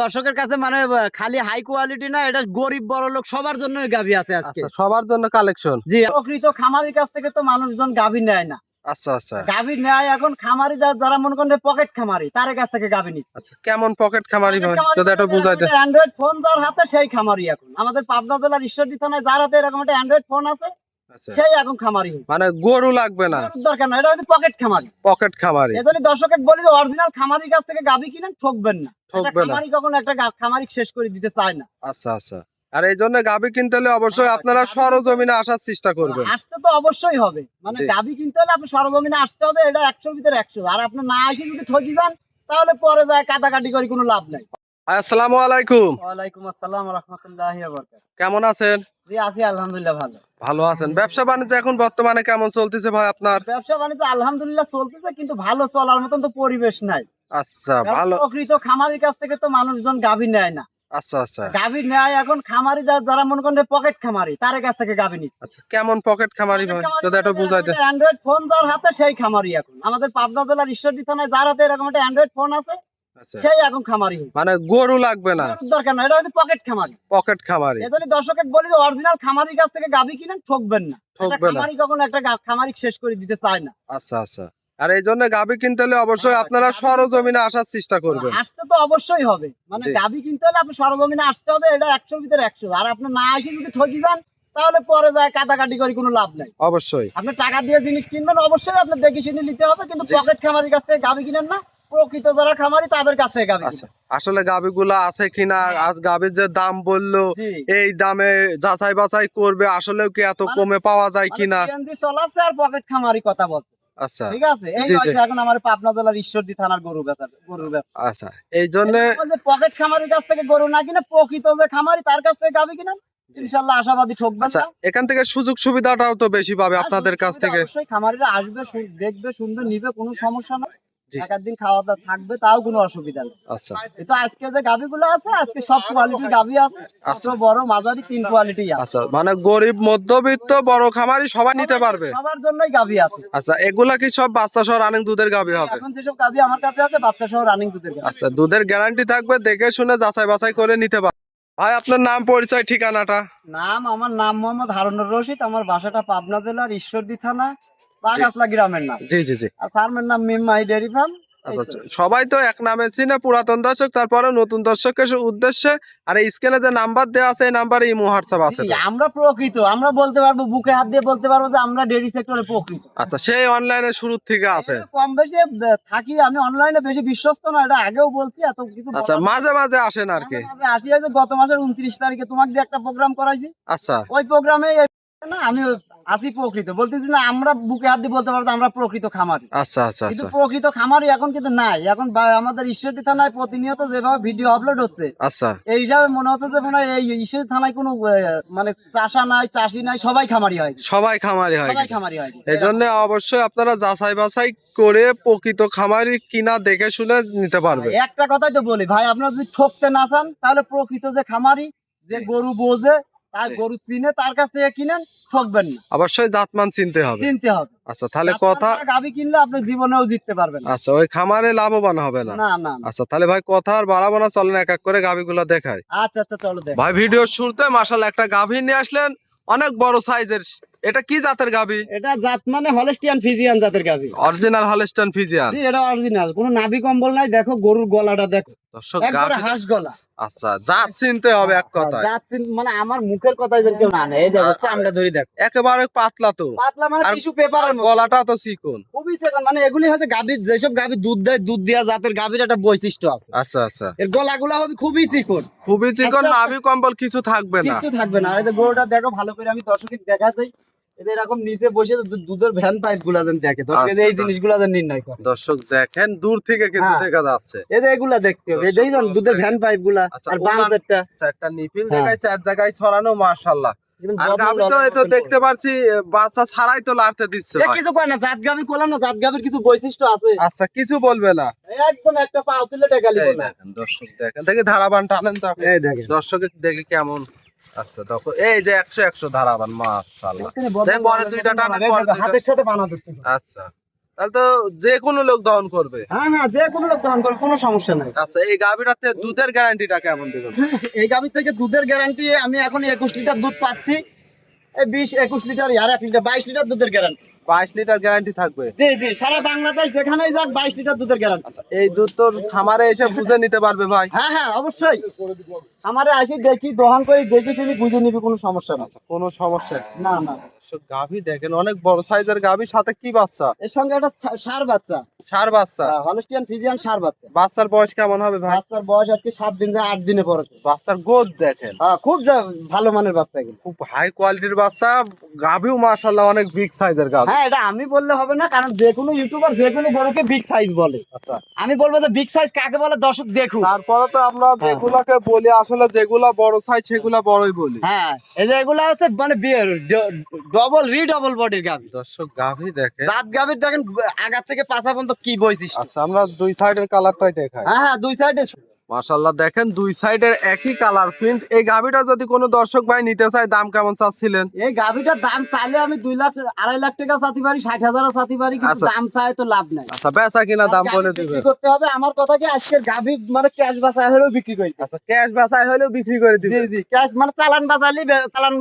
দর্শকের কাছে মানে খালি হাই কোয়ালিটি না, এটা গরিব বড় লোক সবার জন্য গাভী আছে আজকে। আচ্ছা, সবার জন্য কালেকশন। জি, প্রকৃত খামারির কাছ থেকে তো মানুষজন গাভী নেয় না। আচ্ছা আচ্ছা, গাভী নেয় এখন খামারি যারা মনে করেন পকেট খামারি, তার কাছ থেকে গাভী নিচ্ছে। আচ্ছা কেমন পকেট খামারি ভাই, যদি একটু বুঝাইতে। অ্যান্ড্রয়েড ফোন যার হাতে সেই খামারি। এখন আমাদের পাবনা জেলার ঈশ্বরদী থানায় যার হাতে এরকম একটা অ্যান্ড্রয়েড ফোন আছে, সেই এখন খামারি। মানে গরু লাগবে না, দরকার না, এটা হচ্ছে পকেট খামারি। পকেট খামারি। এজন্য দর্শকের বলি যে অরিজিনাল খামারির কাছ থেকে গাভী কিনেন, ঠকবেন না। খামারি কখনো একটা খামারি শেষ করে দিতে চায় না। আচ্ছা আচ্ছা, আর এই জন্য গাভী কিনতে হলে অবশ্যই আপনারা সরজমিনে আসার চেষ্টা করবেন। আসতে তো অবশ্যই হবে, মানে গাভী কিনতে হলে আপনি সরজমিনে আসতে হবে, এটা 100-র ভিতরে 100। আর আপনি না আসি যদি ঠকি যান, তাহলে পরে যায় কাটাকাটি করে কোনো লাভ নাই। আসসালামু আলাইকুম। ওয়ালাইকুম আসসালাম ওয়া রাহমাতুল্লাহি ওয়া বারাকাতুহু। কেমন আছেন? জি আছি আলহামদুলিল্লাহ, ভালো। ভালো আছেন? ব্যবসা বাণিজ্য এখন বর্তমানে কেমন চলতেছে ভাই আপনার? ব্যবসা বাণিজ্য আলহামদুলিল্লাহ চলতেছে, কিন্তু ভালো চলার মতন তো পরিবেশ নাই। আচ্ছা, ভালো। প্রকৃত খামারির কাছ থেকে তো মানুষজন গাভী নেয় না। আচ্ছা আচ্ছা, গাভী নেয় এখন খামারি যারা মনে করেন পকেট খামারি, তার কাছ থেকে গাভী নিচ্ছে। আচ্ছা কেমন পকেট খামারি ভাই, যদি একটু বুঝাইতে। অ্যান্ড্রয়েড ফোন যার হাতে সেই খামারি। এখন আমাদের পাবনা জেলার ঈশ্বরদী থানায় যার হাতে এরকম একটা অ্যান্ড্রয়েড ফোন আছে, সেই এখন খামারি। মানে গরু লাগবে না, দরকার না, এটা হচ্ছে পকেট খামারি। পকেট খামারি। এজন্য দর্শকের বলি যে অরিজিনাল খামারির কাছ থেকে গাভী কিনেন, ঠকবেন না। খামারি কখনো একটা খামারি শেষ করে দিতে চায় না। আচ্ছা আচ্ছা, আর এই জন্য গাভী কিনতে হলে অবশ্যই আপনারা সরজমিনে আসার চেষ্টা করবেন। আসতে তো অবশ্যই হবে, মানে গাভী কিনতে হলে আপনি সরজমিনে আসতে হবে, এটা 100-র ভিতরে 100। আর আপনি না আসি যদি ঠকি যান, তাহলে পরে যায় কাটাকাটি করে কোনো লাভ নাই। অবশ্যই আপনি টাকা দিয়ে জিনিস কিনবেন, অবশ্যই আপনি দেখে শুনে নিতে হবে, কিন্তু পকেট খামারির কাছ থেকে গাভী কিনেন না। প্রকৃত যারা খামারি তাদের কাছ থেকে গাভী। আচ্ছা, আসলে গাভীগুলো আছে কিনা, আজ গাভীর যে দাম বললো এই দামে যাচাই বাছাই করবে, আসলেও কি এত কমে পাওয়া যায় কিনা। সিএনজি চলাচ্ছে আর পকেট খামারি কথা বলছে। আচ্ছা, ঠিক আছে, এই হচ্ছে এখন আমার পাবনা জেলার ঈশ্বরদী থানার গরুর ব্যবসা। আচ্ছা, এই জন্য পকেট খামারির কাছ থেকে গরু না কিনে প্রকৃত যে খামারি তার কাছ থেকে গাভী কিনেন, ইনশাআল্লাহ আশাবাদী ঠকবেন না। এখান থেকে সুযোগ সুবিধাটাও তো বেশি পাবে আপনাদের কাছ থেকে। অবশ্যই খামারিরা আসবে, দেখবে, শুনবে, নিবে, কোনো সমস্যা নাই। একদিন খাওয়া দাওয়া থাকবে, তাও কোনো অসুবিধা নেই। আচ্ছা, কিন্তু আজকে যে গাভীগুলো আছে, আজকে সব কোয়ালিটির গাভী আছে, ছোট বড় মাঝারি 3 কোয়ালিটি আছে। আচ্ছা, মানে গরিব মধ্যবিত্ত বড় খামারি সবাই নিতে পারবে, সবার জন্যই গাভী আছে। আচ্ছা, এগুলা কি সব বাচ্চা সহ রানিং দুধের গাভী হবে? এখন যেসব গাভী আমার কাছে আছে, বাচ্চা সহ রানিং দুধের গাভী। আচ্ছা, দুধের গ্যারান্টি থাকবে, দেখে শুনে যাচাই বাছাই করে নিতে পারবে। ভাই আপনার নাম, পরিচয়, ঠিকানাটা। আমার নাম মোহাম্মদ হারুনুর রশিদ, আমার বাসাটা পাবনা জেলার ঈশ্বরদী থানা বাগাসলা গ্রামের নাম। জি জি জি। আর ফার্মের নাম মিমমাই ডেয়ারি ফার্ম। আচ্ছা, সবাই তো এক নামে চিনে, পুরাতন দর্শক, তারপরে নতুন দর্শকের উদ্দেশ্যে। আর স্ক্রিনে যে নাম্বার দেওয়া আছে, এই নাম্বারে ইমো হোয়াটসঅ্যাপ আছে। আমরা প্রকৃত, আমরা বলতে পারবো, বুকে হাত দিয়ে বলতে পারবো যে আমরা ডেয়ারি সেক্টরে প্রকৃত। আচ্ছা, সেই অনলাইনে শুরু থেকে আছে। কম বেশি থাকি, আমি অনলাইনে বেশি বিশ্বস্ত না, এটা আগেও বলছি, এত কিছু। আচ্ছা, মাঝে মাঝে আসেন আর কি। আসি, যে গত মাসের 29 তারিখে তোমাকে দিয়ে একটা প্রোগ্রাম করাইছি। আচ্ছা, ওই প্রোগ্রামে না আমি আসি প্রকৃত, বলতেছি না আমরা বুকে হাত দিয়ে বলতে পারবো আমরা প্রকৃত খামারি। আচ্ছা আচ্ছা, কিন্তু প্রকৃত খামারি এখন কিন্তু নাই। এখন আমাদের ঈশ্বরদী থানায় প্রতিনিয়ত যেভাবে ভিডিও আপলোড হচ্ছে, আচ্ছা, এই হিসাবে মনে হচ্ছে যে মনে হয় এই ঈশ্বরদী থানায় কোনো মানে চাষা নাই, চাষি নাই, সবাই খামারি হয়, সবাই খামারি হয়, সবাই খামারি হয়। এই জন্য অবশ্যই আপনারা যাচাই বাছাই করে প্রকৃত খামারি কিনা দেখে শুনে নিতে পারবে। একটা কথাই তো বলি ভাই, আপনারা যদি ঠকতে না চান, তাহলে প্রকৃত যে খামারি, যে গরু বোঝে, তার গরু চিনে, তার কাছ থেকে কিনেন, ঠকবেন না। অবশ্যই জাতমান চিনতে হবে। আচ্ছা, তাহলে কথা, গাভী কিনলে আপনি জীবনেও জিততে পারবেন। আচ্ছা, ওই খামারে লাভবান হবে না। না না। আচ্ছা, তাহলে ভাই কথা আর বাড়াবো না, চলেন এক এক করে গাভীগুলো দেখাই। আচ্ছা আচ্ছা, চলো দেখ। ভাই ভিডিওর শুরুতে মাশাআল্লাহ একটা গাভী নিয়ে আসলেন, অনেক বড় সাইজের। এটা কি জাতের গাভী? এটা জাত মানে হলস্টিয়ান ফিজিয়ান জাতের গাভী। Original Holstein Friesian. জি, এটা অরিজিনাল, কোনো নাভি কম্বল নাই। দেখো গরুর গলাটা দেখো, দর্শক, একবারে হাঁস গলা। আচ্ছা, জাত চিনতে হবে এক কথায়। জাত মানে আমার মুখের কথাই যেন কেউ না নেয়। এই দেখো চামড়া ধরে দেখো, একেবারে পাতলা তো, পাতলা মানে টিস্যু পেপারের মতো। গলাটা তো চিকন, খুবই চিকন। মানে এগুলি হচ্ছে গাভীর, যেসব গাভী দুধ দেয়, দুধ দেওয়া জাতের গাভীর একটা বৈশিষ্ট্য আছে। আচ্ছা আচ্ছা, এর গলাগুলা হবে খুবই চিকন, খুবই চিকন, নাভি কম্বল কিছু থাকবে না, কিছু থাকবে না। আর এই যে গরুটা দেখো ভালো করে, আমি দর্শকের দেখাতেই, এদের এরকম নিচে বসে দুধের ভ্যান পাইপ গুলা যেন দেখে, দর্শক এই জিনিসগুলা যেন নির্ণয় করে। দর্শক দেখেন, দূর থেকে কিন্তু দেখা যাচ্ছে, এদের এগুলা দেখতে হবে। এই দেখুন দুধের ভ্যান পাইপ গুলা, আর বাম সাইডটা চারটা নিপিল জায়গায় চার জায়গায় ছড়ানো, মাশাআল্লাহ। আর গাভী তো এই তো দেখতে পাচ্ছি বাচ্চা ছাড়াই তো লাড়তে দিচ্ছে। কিছু কয় না, জাত গাভী কোলা না, জাত গাভীর কিছু বৈশিষ্ট্য আছে। আচ্ছা, কিছু বলবে না, একদম একটা পা তুলে টেকালি বলে। দর্শক দেখেন, দেখি ধারাবান টানেন তো আপনি, এই দেখেন দর্শকে দেখি কেমন। আচ্ছা দেখো, এই যে 100 100 ধারাবান, মাশাআল্লাহ। দেখ বড় দুইটা টানা, হাতের সাথে বানাতেছে। আচ্ছা, তাহলে তো যে কোনো লোক দহন করবে। হ্যাঁ হ্যাঁ, যে কোনো লোক দহন করে, কোনো সমস্যা নাই। আচ্ছা, এই গাভীটাতে দুধের গ্যারান্টিটা কেমন দিবেন? এই গাভীর থেকে দুধের গ্যারান্টি আমি এখন 21 লিটার দুধ পাচ্ছি। এই 20-21 লিটার আর 1 লিটার 22 লিটার দুধের গ্যারান্টি। 22 লিটার গ্যারান্টি থাকবে? জি জি, সারা বাংলাদেশ যেখানেই যাক 22 লিটার দুধের গ্যারান্টি। আচ্ছা, এই দুধ তোর খামারে এসে বুঝে নিতে পারবে ভাই? হ্যাঁ হ্যাঁ, অবশ্যই আমারে আসি দেখি, দহন করে দেখি, শুনি বুঝে নিবি, কোনো সমস্যা না। কোনো সমস্যা নেই। না না, গাভী দেখেন অনেক বড় সাইজের গাভী, সাথে কি বাচ্চা? এর সঙ্গে একটা ষাঁড় বাচ্চা, ষাঁড় বাচ্চা। হলস্টিয়ান ফ্রিজিয়ান ষাঁড় বাচ্চা। বাচ্চার বয়স কেমন হবে ভাই? বাচ্চার বয়স আজকে 7 দিন, 8 দিনে পড়েছে। বাচ্চার গোদ দেখেন, খুব ভালো মানের বাচ্চা এগুলো, খুব হাই কোয়ালিটির বাচ্চা। গাভীও মাশাআল্লাহ অনেক বিগ সাইজের গাভী। হ্যাঁ, এটা আমি বললে হবে না, কারণ যে কোনো ইউটিউবার যে কোনো গরুকে বিগ সাইজ বলে। আচ্ছা, আমি বলবো যে বিগ সাইজ কাকে বলে দর্শক দেখুন। তারপরে তো আমরা যেগুলাকে বলি আসলে যেগুলা বড় সাইজ সেগুলা বড়ই বলি। হ্যাঁ, এই যে এগুলা হচ্ছে মানে ডবল রিডবল বডির গাভী। দর্শক গাভী দেখেন, জাত গাভীর দেখেন আগা থেকে পাছা পর্যন্ত কি বৈশিষ্ট্য। আচ্ছা আমরা দুই সাইডের কালারটাই দেখাই। হ্যাঁ হ্যাঁ, দুই সাইডে মাশাআল্লাহ দেখেন দুই সাইডের একই কালার প্রিন্ট। এই গাভীটা যদি কোনো দর্শক ভাই নিতে চায় দাম কেমন চাচ্ছিলেন? এই গাভীটার দাম চাইলে আমি 2 লাখ 2.5 লাখ টাকা চাতে পারি, 60,000 চাতে পারি, কিন্তু আচ্ছা। দাম চাই তো লাভ নাই। আচ্ছা, বেচা কিনা দাম বলে গাভী দিবেন। বিক্রি করতে হবে, আমার কথা কি আজকের গাভী মানে ক্যাশ বাঁচায় হলেও বিক্রি করি। আচ্ছা, ক্যাশ বেচাই হলেও বিক্রি করে জি দিবেন। জি, ক্যাশ মানে চালান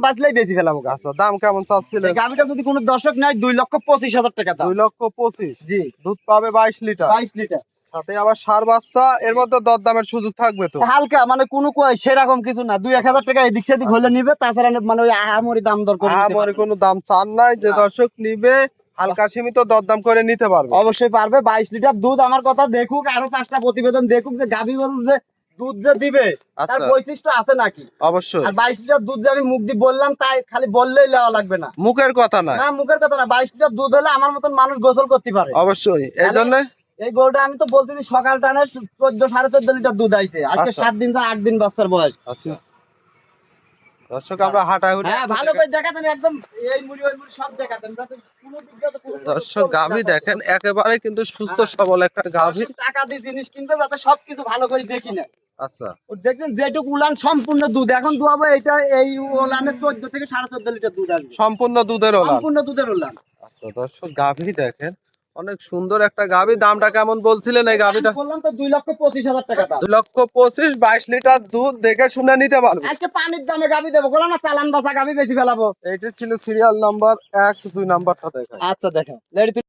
বাঁচলেই বেশি ফেলাবো। আচ্ছা, দাম কেমন চাচ্ছিলেন? এই গাভীটা যদি কোনো দর্শক নেয় 2,25,000 টাকা দাম। 2,25,000। জি, দুধ পাবে 22 লিটার, 22 লিটার। সাথে আবার ষাঁড় বাচ্চা। এর মধ্যে দরদামের সুযোগ থাকবে তো? হালকা মানে কোনো সেরকম কিছু না, 2-1,000 টাকা এদিক সেদিক হলে নিবে, তাছাড়া মানে ওই আহামরি দাম দর করে নিতে আমার পারবে। কোনো দাম চান নাই, যে না। দর্শক নিবে হালকা সীমিত দরদাম করে নিতে পারবে। অবশ্যই পারবে। 22 লিটার দুধ, আমার কথা দেখুক, আরো 5টা প্রতিবেদন দেখুক যে গাভী গরুর যে দুধ যে দিবে তার আচ্ছা, বৈশিষ্ট্য আছে নাকি। অবশ্যই। আর 22 লিটার দুধ যে আমি মুখ দিয়ে বললাম তাই খালি বললেই লেওয়া লাগবে না, মুখের কথা না, না মুখের কথা না। 22 লিটার দুধ হলে আমার মতন মানুষ গোসল করতে পারে। অবশ্যই। এই জন্য এই গরুটা আমি তো বলতেছি সকাল টানে 14-14.5 লিটার দুধ আইছে আজকে। আচ্ছা। 7 দিন 8 দিন বাচ্চার বয়স। আচ্ছা, দর্শক আমরা হাঁটাহুটি হ্যাঁ, ভালো করে দেখাতেন, একদম এই মুড়ি ওই মুড়ি সব দেখাতেন, যাতে কোনো দিক দিয়ে কোনো দর্শক গাভী দেখেন একেবারে কিন্তু সুস্থ সবল একটা গাভী। টাকা দিয়ে জিনিস কিনবে যাতে সবকিছু ভালো করে দেখি না। আচ্ছা, দেখছেন যেটুকু উলান সম্পূর্ণ দুধ এখন দুয়াবো, এটা এই উলানে 14 থেকে 14.5 লিটার দুধ আসবে, সম্পূর্ণ দুধের ওলান। সম্পূর্ণ দুধের উলান। আচ্ছা, দর্শক গাভী দেখেন অনেক সুন্দর একটা গাভী। দামটা কেমন বলছিলেন এই গাভীটা? আমি বললাম তো 2,25,000 টাকা দাম। 2,25,000, 22 লিটার দুধ, দেখে শুনে নিতে পারবে। আজকে পানির দামে গাভী দেবো, বলো না চালান বাসা গাভী বেশি ফেলাবো। এইটা ছিল সিরিয়াল নাম্বার 1, 2 নাম্বারটা দেখাই। আচ্ছা দেখেন লেডি।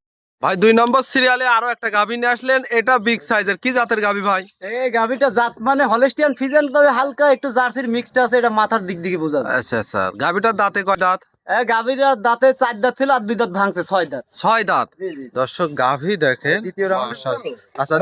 ভাই 2 নম্বর সিরিয়ালে আরো একটা গাভী নিয়ে আসলেন, এটা বিগ সাইজের। কি জাতের গাভী ভাই? এই গাভীটা জাত মানে হলস্টিয়ান ফ্রিজিয়ান, তবে হালকা একটু জার্সির মিক্সড আছে, এটা মাথার দিক দিকে বোঝা যায়। আচ্ছা আচ্ছা, গাভীটার দাঁতে কয় দাঁত? গাভীটা দাঁতে 4 দাঁত ছিল আর 2 দাঁত ভাঙছে, 6 দাঁত। 6 দাঁত। জি জি। দর্শক গাভী দেখেন দ্বিতীয় রাউন্ড। মাশাআল্লাহ। আচ্ছা,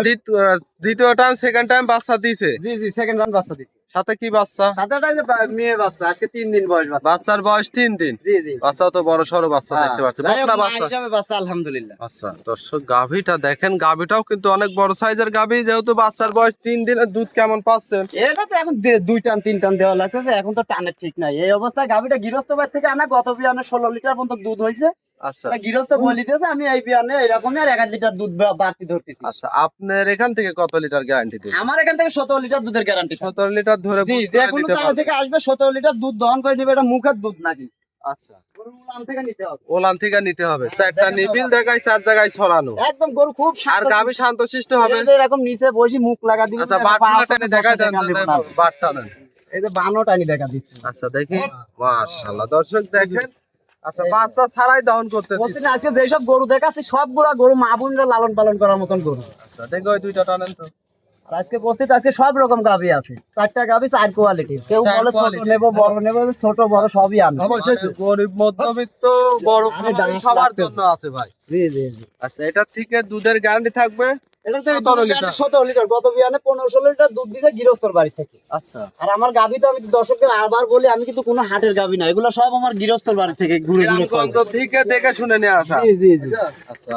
দ্বিতীয় টাইম সেকেন্ড টাইম বাচ্চা দিছে, জি জি, সেকেন্ড রাউন্ড বাচ্চা দিছে। সাথে কি বাচ্চা? সাদাটাই যে মেয়ে বাচ্চা, আজকে 3 দিন বয়স বাচ্চা। বাচ্চার বয়স 3 দিন। জি জি। বাচ্চা তো বড় সরো বাচ্চা দেখতে পাচ্ছি, যাই হোক, বকনা মা বাচ্চা। হিসাবে বাচ্চা আলহামদুলিল্লাহ। আচ্ছা, দর্শক গাভীটা দেখেন, গাভীটাও কিন্তু অনেক বড় সাইজের গাভী। যেহেতু বাচ্চার বয়স 3 দিনের, দুধ কেমন পাচ্ছেন? এটা তো এখন 2 টান 3 টান দেওয়া লাগতেছে, এখন তো টানের ঠিক নাই। এই অবস্থায় গাভীটা গৃহস্থ বাড়ি থেকে আনা, গত বিয়ানে 16 লিটার পর্যন্ত দুধ হয়েছে। আচ্ছা গৃহস্থ বলি দিয়েছে, আমি এই বিয়ানে এরকমই আর 1 লিটার দুধ বাড়তি ধরতেছি। আচ্ছা, আপনার এখান থেকে কত লিটার গ্যারান্টি দিবেন? আমার এখান থেকে 17 লিটার দুধের গ্যারান্টি। 17 লিটার ধরে জি, বুঝ যে করে কোনো দিতে জায়গা পারবেন। থেকে আসবে 17 লিটার দুধ দহন করে নেবে, এটা মুখের দুধ নাকি। আচ্ছা, গরুর উলান থেকে নিতে হবে। ওলান থেকে নিতে হবে। 4টা নিবিল দেখাই, 4 জায়গায় ছড়ানো। একদম গরু খুব আর গাভী শান্তশিষ্ট হবে। এই যে এরকম নিচে বসে মুখ লাগা দিবে। আচ্ছা, বাটটা টেনে দেখাই দেন, বাটটা দেন। এই যে বানো টানি দেখা দিচ্ছে। আচ্ছা, দেখি মাশাআল্লাহ দর্শক দেখেন। আচ্ছা, বাচ্চা ছাড়াই দহন করতে দিচ্ছে। বলছেন আজকে যেসব গরু দেখাচ্ছি সবগুলা গরু মা বোনরা লালন পালন করার মতন গরু। আচ্ছা, দেখো ওই দুইটা টানেন তো। আর আজকে বসতে আজকে সব রকম গাভী আছে, 4টা গাভী 4 কোয়ালিটির। কেউ 4 বলে ছোট quality। নেব, বড় নেব, ছোট বড় সবই আমি। মানে গরিব মধ্যবিত্ত বড় আমি খামারি দাম সবার রাখতেছি। জন্য আছে ভাই। জি জি জি। আচ্ছা, এটা থেকে দুধের গ্যারান্টি থাকবে এটা থেকে 17 লিটার। 17 লিটার, গত বিয়ানে 15-16 লিটার দুধ দিতে গৃহস্থর বাড়ি থেকে। আচ্ছা, আর আমার গাভী তো আমি তো দর্শকদের আরবার বলি, আমি কিন্তু কোনো হাটের গাভী না, এগুলো সব আমার গৃহস্থর বাড়ি থেকে ঘুরে ঘুরে গ্রামগঞ্জ থেকে দেখে শুনে নিয়ে আসা। জি জি জি। আচ্ছা,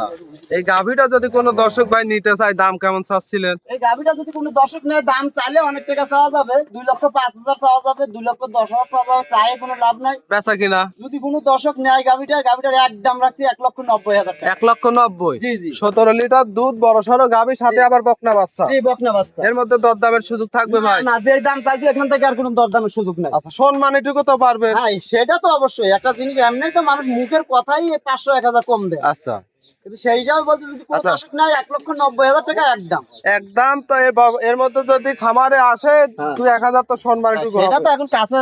এই গাভীটা যদি কোনো দর্শক ভাই নিতে চায় দাম কেমন চাচ্ছিলেন? এই গাভীটা যদি কোনো দর্শক নেয়, দাম চাইলে অনেক টাকা চাওয়া যাবে, 2,05,000 চাওয়া যাবে, 2,10,000 চাওয়া যাবে, চাই কোনো লাভ নাই। বেচা কিনা যদি কোনো দর্শক নেয় গাভীটার এক দাম রাখছি 1,90,000 টাকা। 1,90,000। জি জি। 17 লিটার দুধ, বড় সড়ো গাভী, সাথে আবার বকনা বাচ্চা। জি, বকনা বাচ্চা। এর মধ্যে দরদামের সুযোগ থাকবে ভাই? না, যে দাম চাইছি এখান থেকে আর কোনো দরদামের সুযোগ নাই। আচ্ছা, সম্মান এটুকু তো পারবে। হ্যাঁ, সেটা তো অবশ্যই। একটা জিনিস এমনি তো মানুষ মুখের কথাই 500-1000 কম দেয়। আচ্ছা, কিন্তু সেই হিসাবে বলতে যদি কোনো আচ্ছা। দর্শক নেয় 1,90,000 টাকা একদম। একদম তো এর মধ্যে যদি খামারে আসে হ্যাঁ। 2-1,000 তো সম্মান একটু সেটা তো হবে। এখন কাছে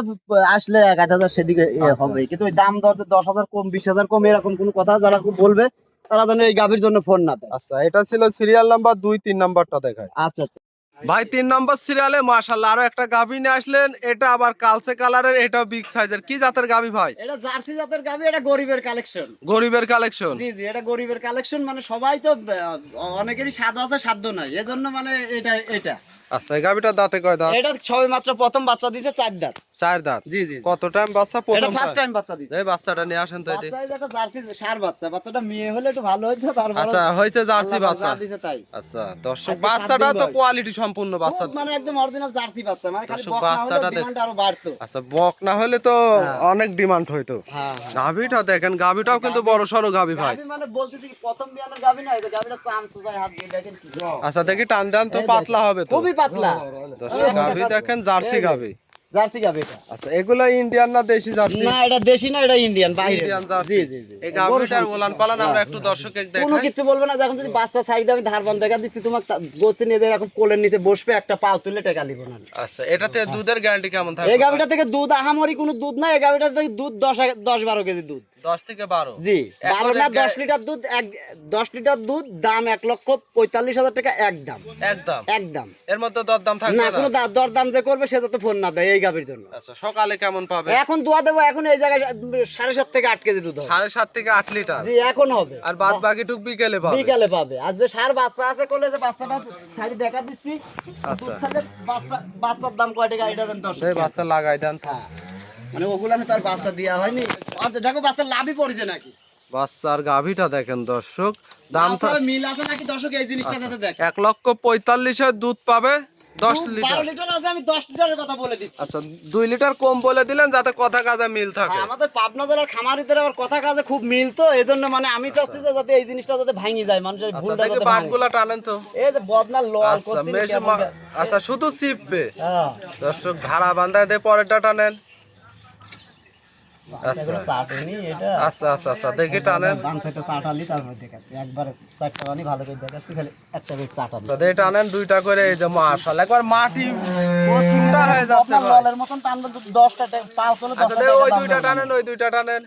আসলে 1,000 সেদিকে হবে, কিন্তু ওই দাম দর 10,000 কম 20,000 কম এরকম কোনো কথা যারা বলবে তারা যেন এই গাভীর জন্য ফোন না দেয়। আচ্ছা, এটা ছিল সিরিয়াল নাম্বার 2-3 নাম্বারটা দেখায় আচ্ছা আচ্ছা। ভাই। 3 নম্বর সিরিয়ালে মাশাআল্লাহ আরো একটা গাভী নিয়ে আসলেন, এটা আবার কালচে কালারের, এটা বিগ সাইজের। কি জাতের গাভী ভাই? এটা জার্সি জাতের গাভী, এটা গরিবের কালেকশন। গরিবের কালেকশন। জি জি, এটা গরিবের কালেকশন, মানে সবাই তো অনেকেরই স্বাদ আছে সাধ্য নাই, এজন্য মানে এটা আচ্ছা, এই গাভীটার দাঁতে কয় দাঁত? এটা সবে মাত্র প্রথম বাচ্চা দিয়েছে 4 দাঁত। 4 দাঁত। জি জি। কত টাইম বাচ্চা? এটা প্রথম ফার্স্ট টাইম বাচ্চা দিয়েছে। এই বাচ্চাটা নিয়ে আসেন তো এটি। বাচ্চা এটা জার্সি সার বাচ্চা, বাচ্চাটা মেয়ে হলে একটু ভালো হতো, তারপর আচ্ছা, হয়েছে জার্সি বাচ্চা। দিয়েছে তাই। আচ্ছা দর্শক, আজকে বাচ্চাটা 7 দিন তো বয়স। কোয়ালিটি সম্পূর্ণ বাচ্চা। খুব মানে একদম অরিজিনাল জার্সি বাচ্চা, মানে খালি দর্শক, বক না হলে বাচ্চাটা ডিমান্ড আরো বাড়তো। আচ্ছা, বক না হলে তো অনেক ডিমান্ড হইতো। হ্যাঁ। গাভীটা দেখেন, গাভীটাও কিন্তু বড় সড়ো গাভী ভাই। গাভী মানে বলতেছি কি প্রথম বিয়ানের গাভী না, এটা গাভীটা চাম সুজায় হাত দিয়ে দেখেন কি। আচ্ছা, দেখি টান দেন তো, এই পাতলা দেখেন, হবে তো। খুবই পাতলা। দর্শক, গাভী দেখেন, জার্সি গাভী। জার্সি গাভী এটা। আচ্ছা, এগুলা ইন্ডিয়ান না দেশি জার্সি? না এটা দেশি না, এটা ইন্ডিয়ান বাইরে। Indian jersey. জি জি জি। এই গাভীটার ওলান পালান আমরা একটু দর্শককে কোনো দেখাই। কিছু বলবে না, যখন যদি বাচ্চা সাইডে আমি ধারবান দেখা দিচ্ছি তোমাকে, গোছে নিয়ে এরকম কোলের নিচে বসবে, একটা পাও তুলে টেকা লিব না। আচ্ছা, এটাতে দুধের গ্যারান্টি কেমন থাকবে? এই গাভীটা থেকে দুধ আহামরি কোনো দুধ না, এই গাভীটা থেকে দুধ 10-12 কেজি দুধ। 10 থেকে 12। জি, 12 না, এখন 10 লিটার দুধ, 10 লিটার দুধ, দাম 1,45,000 টাকা একদম। একদম। একদম। এর মধ্যে দরদাম থাকবে না, না? কোনো দর দাম যে করবে সে তো ফোন না দেয় এই গাভীর জন্য। আচ্ছা, সকালে কেমন পাবে? এখন দোয়া দেবো, এখন এই জায়গায় 7.5 থেকে 8 কেজি দুধ হবে। 7.5 থেকে 8 লিটার। জি, এখন হবে। আর বাদ বাকি টুক বিকেলে পাবে। বিকালে পাবে। আর যে সার বাচ্চা আছে কোলে, যে বাচ্চাটা সাইডে দেখা দিচ্ছি, আচ্ছা। দুধ সাথে বাচ্চার দাম কয় টাকা এটা দেন 10 এই বাচ্চা লাগাই দেন তো। হ্যাঁ, মানে ওগুলানে তার বাচ্চা দেওয়া হয়নি। আর দেখো বাচ্চা লাভই পড়েছে নাকি, বাচ্চার গাভীটা দেখেন দর্শক, দাম বাচ্চার মিল আছে নাকি দর্শক, এই জিনিসটা সাথে দেখেন। 1,45,000 দুধ পাবে 10 দুধ লিটার। 12 লিটার আছে, আমি 10 লিটারের কথা বলে দিচ্ছি। আচ্ছা, 2 লিটার কম বলে দিলেন যাতে কথা কাজে মিল থাকে। হ্যাঁ, আমাদের পাবনা জেলার খামারিদের আবার কথা কাজে খুব মিল, তো এজন্য মানে আমি চাচ্ছি যে যাতে এই জিনিসটা যাতে ভাঙি যায়, মানুষের আচ্ছা, ভুলটা দেখি যাতে ভাঙে। বাটগুলা টানেন তো। এই যে বদনার লল আচ্ছা, করছি মেশে কেমন আচ্ছা, শুধু চিপবে। হ্যাঁ, দর্শক, ধারা বান্ধায় দিয়ে পরেরটা টানেন। আচ্ছা এগুলো চাটনি এটা। আচ্ছা আচ্ছা আচ্ছা, দেখি টানেন। বাম সাইডে চাটালি, তারপর দেখাচ্ছি একবার 4টা বানি ভালো করে দেখাচ্ছি, খালি একটা করে চাটালি। তো দেখি টানেন 2টা করে। এই যে মাশাআল্লাহ, একবার মাটি ঠান্ডা হয়ে যাচ্ছে আপনার ভাই। ললের মতন টানলে তো 10টা পাও চলে, আচ্ছা, 10টা দেখি ওই দাম 2টা হবে। টানেন, ওই 2টা টানেন।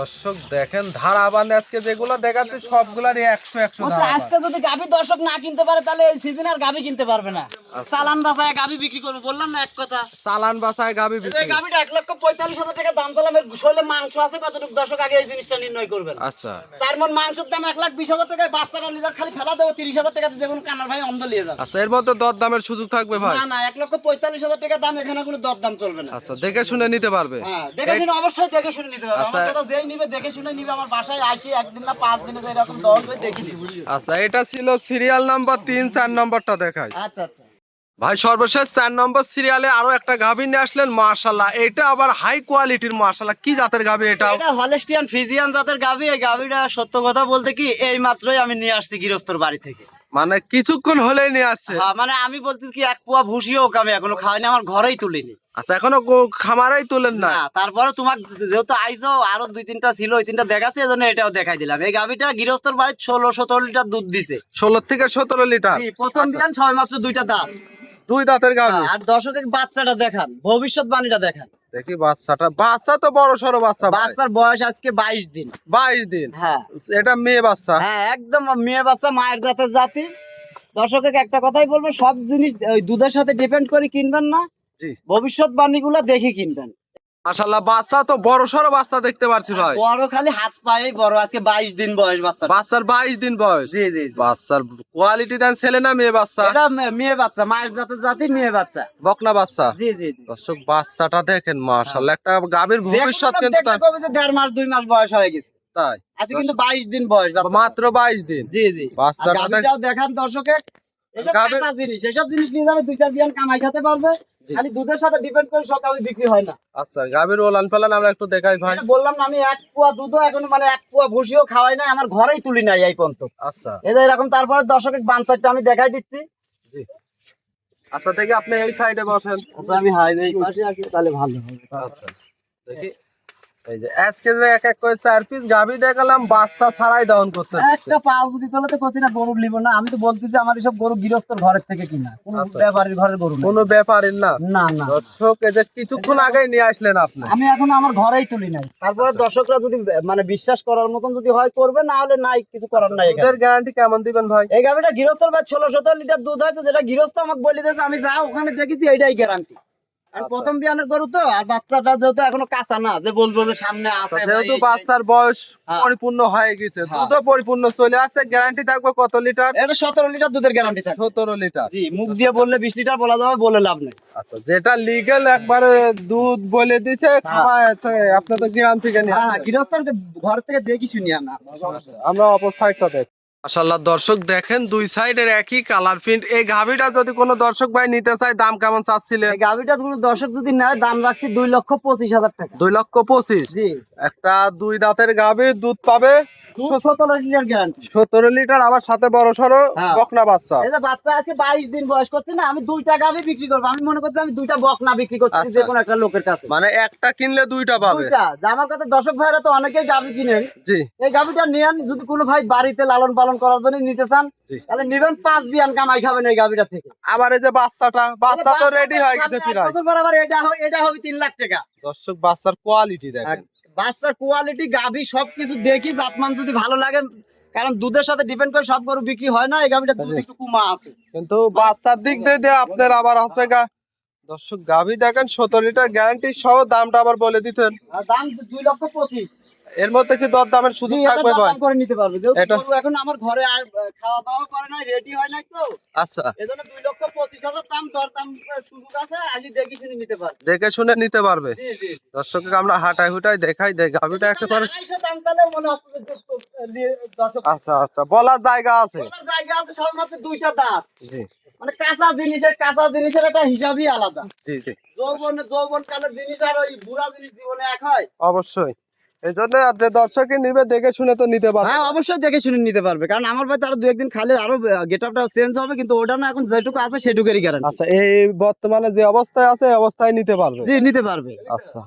দর্শক দেখেন, ধারা বান্ধে আজকে যেগুলো দেখাচ্ছি সবগুলারই 100 বলছে, ধারা আজকে যদি গাভী দর্শক না কিনতে পারে তাহলে এই সিজনে আর গাভী কিনতে পারবে না। চালান বাসায় গাভী বিক্রি করবে, বললাম না এক কথা। চালান বাসায় গাবি এই বিক্রি। গাভীটা 1,45,000 টাকা দাম চালাম, এর শরীরে মাংস আছে কতটুকু দর্শক আগে এই জিনিসটা নির্ণয় করবেন। আচ্ছা 4 মণ মাংসের দাম 1,20,000 টাকায়, বাচ্চাটা লিজার খালি ফেলা দেবো 30,000 টাকাতে, যে কোনো কানার ভাই অন্ধ নিয়ে যাবে। আচ্ছা, এর মধ্যে দর দামের সুযোগ থাকবে ভাই? না না, 1,45,000 টাকা দাম, এখানে কোনো দর দাম চলবে না। আচ্ছা, দেখে শুনে নিতে পারবে। হ্যাঁ, দেখে শুনে, অবশ্যই দেখে শুনে নিতে হবে। আচ্ছা। আমার কথা যেই নিবে দেখে শুনে নিবে, আমার বাসায় আসি একদিন না 5 দিনে এরকম দর করে দেখি নিবে। আচ্ছা, এটা ছিল সিরিয়াল নাম্বার 3। 4 নম্বরটা দেখাই আচ্ছা আচ্ছা। ভাই। সর্বশেষ 4 নম্বর সিরিয়ালে আরো একটা গাভী নিয়ে আসলেন মাশাআল্লাহ, এটা আবার হাই কোয়ালিটির মাশাআল্লাহ। কি জাতের গাভী এটা? এটা হলস্টিয়ান ফ্রিজিয়ান জাতের গাভী। এই গাভীটা সত্য কথা বলতে কি এই মাত্রই আমি নিয়ে আসছি গৃহস্থর বাড়ি থেকে। মানে কিছুক্ষণ হলেই নিয়ে আসছে? হ্যাঁ, মানে আমি বলতে কি 1 পোয়া ভুসিও আমি এখনো খাওয়াইনি, আমার ঘরেই তুলিনি। আচ্ছা, এখনো খামারেই তুলেন না? না, তারপরে তোমার যেহেতু আইছো, আরো 2-3টা ছিল, ওই 3টা দেখাচ্ছে, এজন্য এটাও দেখাই দিলাম। এই গাভীটা গৃহস্থর বাড়ি 16-17 লিটার দুধ দিছে। 16 থেকে 17 লিটার। জি, প্রথম দিন ছয় মাত্র 2টা দাঁত। 2 দাঁতের গাভী। আর দর্শকের বাচ্চাটা দেখান, ভবিষ্যৎবাণীটা দেখান। দেখি বাচ্চাটা, বাচ্চা তো বড় সড়ো বাচ্চা ভাই। বাচ্চার বয়স আজকে 22 দিন। 22 দিন। হ্যাঁ এটা মেয়ে বাচ্চা? হ্যাঁ, একদম মেয়ে বাচ্চা, মায়ের জাতের জাতি। দর্শকের একটা কথাই বলবো, সব জিনিস ওই দুধের সাথে ডিপেন্ড করে কিনবেন না, জি। ভবিষ্যৎবাণীগুলো দেখে কিনবেন। মাশাআল্লাহ, বাচ্চা তো বড় সড়ো বাচ্চা দেখতে পাচ্ছি ভাই। বড় খালি হাত পায়ে বড়, আজকে 22 দিন বয়স বাচ্চা। বাচ্চার 22 দিন বয়স। জি জি জি। বাচ্চার কোয়ালিটি দেন, ছেলে না মেয়ে বাচ্চা? এটা মেয়ে বাচ্চা, মায়ের জাতের জাতি, মেয়ে বাচ্চা। বকনা বাচ্চা। জি জি জি। দর্শক, বাচ্চাটা দেখেন মাশাআল্লাহ, একটা গাভীর ভবিষ্যৎ কিন্তু দেখতে কবে যে 1.5 মাস 2 মাস বয়স হয়ে গেছে, তাই। আজকে কিন্তু 22 দিন বয়স বাচ্চা। মাত্র 22 দিন। জি জি। বাচ্চাটা আর গাভীটাও দেখান দর্শকে, এসব গাভীর- কাঁচা জিনিস, এসব জিনিস নিয়ে যাবে 2-4 দিন কামাই খেতে পারবে। জি। খালি দুধের সাথে ডিপেন্ড করে সব গাভী বিক্রি হয় না। আচ্ছা, গাভীর ওলান পালান আমরা একটু দেখাই ভাই। এটা বললাম না, আমি 1 পোয়া দুধও এখন মানে 1 পোয়া ভুসিও খাওয়াই নাই, আমার ঘরেই তুলি নাই এই পর্যন্ত। আচ্ছা এই যে এরকম, তারপরে দর্শকের বানসারটা আমি দেখাই দিচ্ছি। জি। আচ্ছা, দেখি আপনি এই সাইডে বসেন। আচ্ছা, আমি হাই এই পাশে আসি তাহলে ভালো হবে। আচ্ছা, দেখি এই যে আজকে যে এক এক করে 4 পিস গাভী দেখালাম, বাচ্চা ছাড়াই দহন করতে একটা পাও যদি তোলে তো কছি না গরু নিব না। আমি তো বলতেছি আমার এসব গরু গৃহস্থর ঘরের থেকে কিনা, কোন আচ্ছা। ব্যাপারীর ঘরের গরু না। কোনো ব্যাপারই না। না না, দর্শক এই যে কিছুক্ষণ আগেই নিয়ে আসলেন আপনি। আমি এখন আমার ঘরেই তুলি নাই। তারপরে আচ্ছা। দর্শকরা যদি মানে বিশ্বাস করার মতন যদি হয় করবে, না হলে নাই, কিছু করার নাই। দুধের গ্যারান্টি কেমন দিবেন ভাই? এই গাভিটা গৃহস্থর ভাই 16-17 লিটার দুধ হয়েছে, যেটা গৃহস্থ আমাকে বলে দিয়েছে, আমি যা ওখানে দেখেছি এইটাই গ্যারান্টি। আর আচ্ছা। প্রথম বিয়ানের গরু তো, আর বাচ্চাটা যেহেতু এখনো কাঁচা না যে বলবো যে সামনে আছে ভাই, যেহেতু এই সেই। বাচ্চার বয়স হ্যাঁ। পরিপূর্ণ হয়ে গেছে, হ্যাঁ। দুধও পরিপূর্ণ চলে আসছে, গ্যারান্টি থাকবে কত লিটার? এটা 17 লিটার দুধের গ্যারান্টি থাকে। 17 লিটার। জি, মুখ দিয়ে বললে 20 লিটার বলা যাবে, বলে লাভ নেই। আচ্ছা, যেটা লিগ্যাল একবারে দুধ বলে দিছে, খাওয়ায় আছে, আপনি তো গ্রাম থেকে নিয়ে হ্যাঁ, আসছেন। গৃহস্থর ঘর থেকে দেখি শুনি আমরা। আমরা অপর সাইডটা দেখ। মাশাআল্লাহ দর্শক দেখেন দুই সাইডের একই কালার প্রিন্ট। এই গাভীটা যদি কোনো দর্শক ভাই নিতে চায়, দাম কেমন চাচ্ছিলেন? এই গাভিটা কোনো দর্শক যদি নেয়, দাম রাখছি 2,25,000 টাকা। 2,25,000। জি, একটা দুই দাঁতের গাভী, দুধ পাবে 17 লিটার গ্যারান্টি। 17 লিটার, আবার সাথে বড় সড়ো হ্যাঁ। বকনা বাচ্চা। এই যে বাচ্চা আজকে 22 দিন বয়স করছে না, আমি 2টা গাভি বিক্রি করবো। আমি মনে করছি আমি 2টা বকনা বিক্রি করছি আচ্ছা। যে কোনো একটা লোকের কাছে। মানে একটা কিনলে দুইটা পাবে। 2টা, যে আমার কাছে দর্শক ভাইরা তো অনেকেই গাভি কিনেন। জি এই গাভিটা নিয়েন, যদি কোনো ভাই বাড়িতে লালন পালন করার জন্য নিতে চান, জি। তাহলে নিবেন, 5 বিয়ান কামাই খাবেন এই গাভিটা থেকে। আবার এই যে বাচ্চা তো রেডি হয়ে গেছে সামনে এক প্রায়। বছর পর আবার এটা হবে 3 লাখ টাকা। দর্শক বাচ্চার কোয়ালিটি দেখেন। বাচ্চার কোয়ালিটি, গাভি সবকিছু দেখি জাতমান যদি ভালো লাগে, কারণ দুধের সাথে ডিপেন্ড করে সব গরু বিক্রি হয় না। এই গাভিটা দুধ একটু কমা আছে। কিন্তু বাচ্চার দিক দিয়ে আপনার আবার হচ্ছে দর্শক গাভী দেখেন 17 লিটার গ্যারান্টি সহ, দামটা আবার বলে দিতেন। আর দাম 2,25,000। এর মধ্যে কি দর দামের জি, সুযোগ এটা থাকবে ভাই? দরদাম করে নিতে পারবে। যেহেতু এটা- গরু এখন আমার ঘরে আর খাওয়া দাওয়া করে নাই, রেডি হয় নাই, তো আচ্ছা, এজন্য 2,25,000 দাম, দরদাম সুযোগ আছে, আসি দেখি শুনে নিতে পারবে। দেখে শুনে নিতে পারবে। জি জি, দর্শককে আমরা হাঁটাই হুটাই দেখাই দেয় গাভীটা একেবারে। 2,500 দাম তাহলে মনে হচ্ছে যে দর্শক আচ্ছা আচ্ছা, বলার জায়গা আছে। বলার জায়গা আছে, সবমাত্র 2টা দাঁত। জি মানে কাঁচা জিনিসের একটা হিসাবই আলাদা। জি জি, যৌবন কালের জিনিস আর ওই বুড়া জিনিস জীবনে এক হয়? অবশ্যই। এই জন্য যে দর্শকে নিবে দেখে শুনে তো নিতে পারবে। হ্যাঁ, অবশ্যই দেখে শুনে নিতে পারবে, কারণ আমার ভাই তার 2-1 দিন খালে আরো গেট আপটা চেঞ্জ হবে, কিন্তু ওটা না, এখন যেটুকু আছে সেটুকুরই গ্যারান্টি। আচ্ছা, এই বর্তমানে যে অবস্থায় আছে এই অবস্থায় নিতে পারবে। জি, নিতে পারবে। আচ্ছা,